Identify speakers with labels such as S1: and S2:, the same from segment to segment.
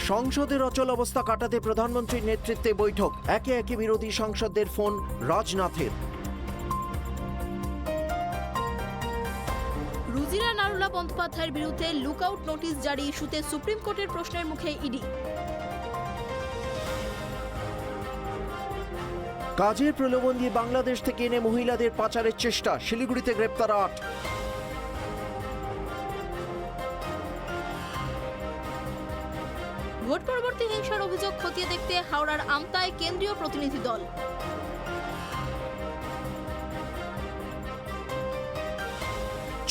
S1: সংসদের অচল অবস্থা কাটাতে প্রধানমন্ত্রীর নেতৃত্বে বৈঠক, একে একে বিরোধী সাংসদদের ফোন রাজনাথের।
S2: রুজিরা নারুলা বন্দ্যোপাধ্যায়ের বিরুদ্ধে লুকআউট নোটিশ জারি ইস্যুতে সুপ্রিম কোর্টের প্রশ্নের মুখে ইডি।
S1: কাজের প্রলোভন দিয়ে বাংলাদেশ থেকে এনে মহিলাদের পাচারের চেষ্টা, শিলিগুড়িতে গ্রেপ্তার ৮।
S2: ভোট পরবর্তী হিংসার অভিযোগ খতিয়ে দেখতে হাওড়ার আমতায় কেন্দ্রীয় প্রতিনিধি দল।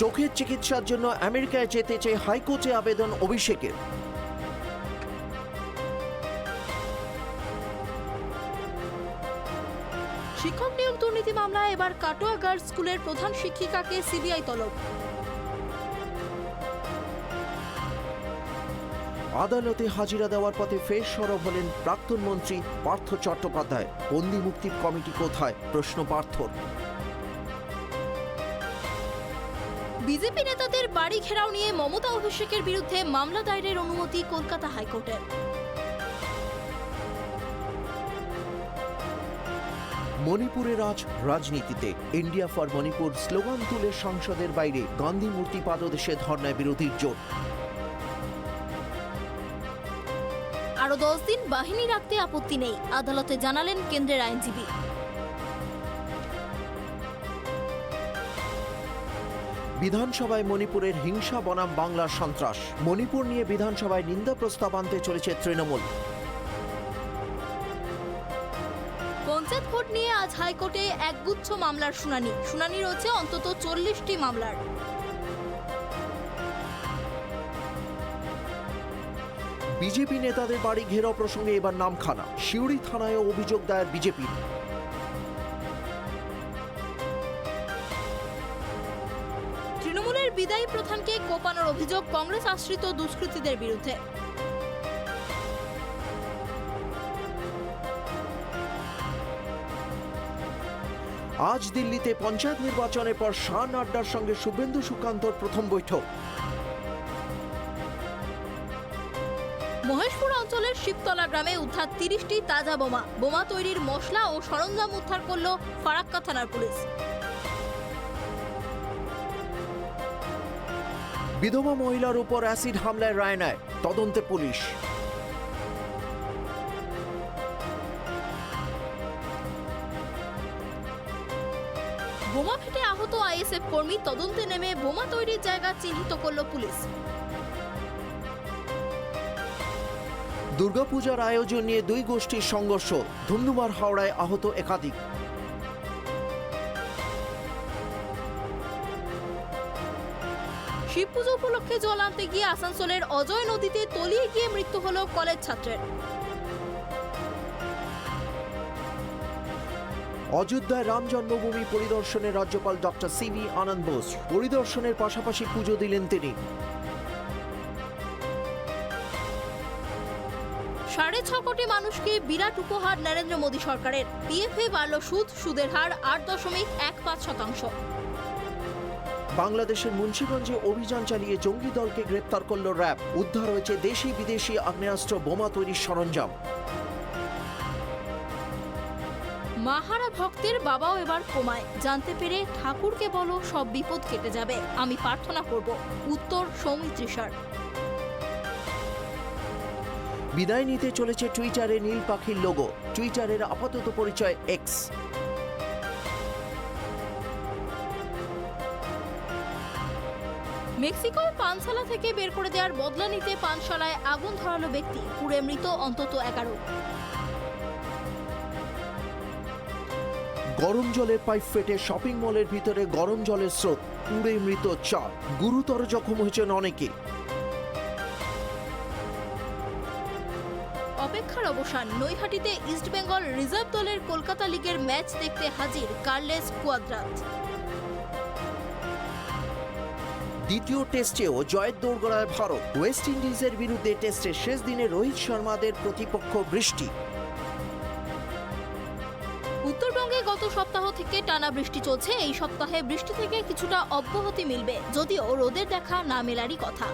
S1: চোখের চিকিৎসার জন্য আমেরিকায় যেতে চেয়ে হাইকোর্টে আবেদন অভিষেকের।
S2: শিক্ষক নিয়োগ দুর্নীতি মামলায় এবার কাটোয়া গার্লস স্কুলের প্রধান শিক্ষিকাকে সিবিআই তলব।
S1: আদালতে হাজিরা দেওয়ার পথে ফের সরব হলেন প্রাক্তন মন্ত্রী পার্থ চট্টোপাধ্যায়। বন্দি মুক্তির কমিটি কোথায়, প্রশ্ন পার্থর।
S2: বিজেপি নেতাদের বাড়ি ঘেরাও নিয়ে মমতা অভিষেকের বিরুদ্ধে মামলা দায়েরের অনুমতি কলকাতা হাইকোর্টের।
S1: মণিপুরের আজ রাজনীতিতে। ইন্ডিয়া ফর মণিপুর স্লোগান তুলে সংসদের বাইরে গান্ধী মূর্তি পাদদেশে ধর্নায় বিরোধীর জোট।
S2: আরো 10 দিন বাহিনী রাখতে আপত্তি নেই, আদালতে জানালেন কেন্দ্রের আইনজীবী।
S1: বিধানসভায় মণিপুরের হিংসা বনাম বাংলার সন্ত্রাস। মণিপুর নিয়ে বিধানসভায় নিন্দা প্রস্তাব আনতে চলেছে তৃণমূল।
S2: পঞ্চায়েত ভোট নিয়ে আজ হাইকোর্টে একগুচ্ছ মামলার শুনানি রয়েছে অন্তত 40টি মামলার।
S1: বিজেপি নেতাদের বাড়ি ঘেরাও প্রসঙ্গে এবার নামখানা। সিউড়ি থানায় অভিযোগ দায়ের বিজেপির।
S2: তৃণমূলের বিদায়ী প্রধানকে কোপানোর অভিযোগ কংগ্রেস আশ্রিত দুষ্কৃতীদের বিরুদ্ধে।
S1: আজ দিল্লিতে পঞ্চায়েত নির্বাচনের পর শাহ নাড্ডার সঙ্গে শুভেন্দু সুকান্তর প্রথম বৈঠক।
S2: মহেশপুর অঞ্চলের শিবতলা গ্রামে উদ্ধার 30টি তাজা বোমা তৈরির মশলা ও সরঞ্জাম উদ্ধার করল ফারাক্কা থানার পুলিশ।
S1: বিধবা মহিলার উপর অ্যাসিড হামলায় রায় নেয়, তদন্তে পুলিশ।
S2: বোমা ফেটে আহত আইএসএফ কর্মী, তদন্তে নেমে বোমা তৈরির জায়গা চিহ্নিত করল পুলিশ।
S1: দুর্গাপূজার আয়োজন নিয়ে দুই গোষ্ঠীর সংঘর্ষ, ধুমধুমার হাওড়ায় আহত একাধিক।
S2: শিব পুজো উপলক্ষে জল আনতে গিয়ে আসানসোলের অজয় নদীতে তলিয়ে গিয়ে মৃত্যু হল কলেজ ছাত্রের।
S1: অযোধ্যায় রাম জন্মভূমি পরিদর্শনে রাজ্যপাল ডক্টর সিভি আনন্দ বোস। পরিদর্শনের পাশাপাশি পুজো দিলেন তিনি।
S2: 6.5 কোটি মানুষকে বিরাট উপহার নরেন্দ্র মোদী সরকারের। পিএফে বাড়ল সুদের হার 8.15%।
S1: বাংলাদেশের মুন্সিগঞ্জে অভিযান চালিয়ে জঙ্গি দলকে গ্রেপ্তার করল র্যাব। উদ্ধার হয়েছে দেশি বিদেশি আগ্নেয়াস্ত্র, বোমা তৈরির সরঞ্জাম।
S2: মাহারা ভক্তের বাবাও এবার কোমায়, জানতে পেরে ঠাকুরকে বলো সব বিপদ কেটে যাবে, আমি প্রার্থনা করব, উত্তর সৌমিত্রিষার।
S1: বিদায় নিতে চলেছে টুইটারে নীল পাখির লোগো। টুইটারের আপাতত পরিচয় এক্স।
S2: মেক্সিকোয় পানশালা থেকে বের করে দেওয়ার বদলা নিতে পানশালায় আগুন ধরালো ব্যক্তি, পুড়ে মৃত অন্তত 11।
S1: গরম জলের পাইপ ফেটে শপিং মলের ভিতরে গরম জলের স্রোত, পুড়ে মৃত 4। গুরুতর জখম হয়েছেন অনেকে।
S2: অপেক্ষার অবসান, নৈহাটিতে ইস্টবেঙ্গল রিজার্ভ দলের কলকাতা লিগের ম্যাচ দেখতে হাজির কার্লেস কুয়াদ্রাত।
S1: দ্বিতীয় টেস্টেও জয়ের দোরগোড়ায় ভারত। ওয়েস্ট ইন্ডিজের বিরুদ্ধে টেস্টের শেষ দিনে রোহিত শর্মাদের প্রতিপক্ষ বৃষ্টি।
S2: উত্তরবঙ্গে গত সপ্তাহ থেকে টানা বৃষ্টি চলছে। এই সপ্তাহে বৃষ্টি থেকে কিছুটা অব্যাহতি মিলবে, যদিও রোদের দেখা না মেলারই কথা।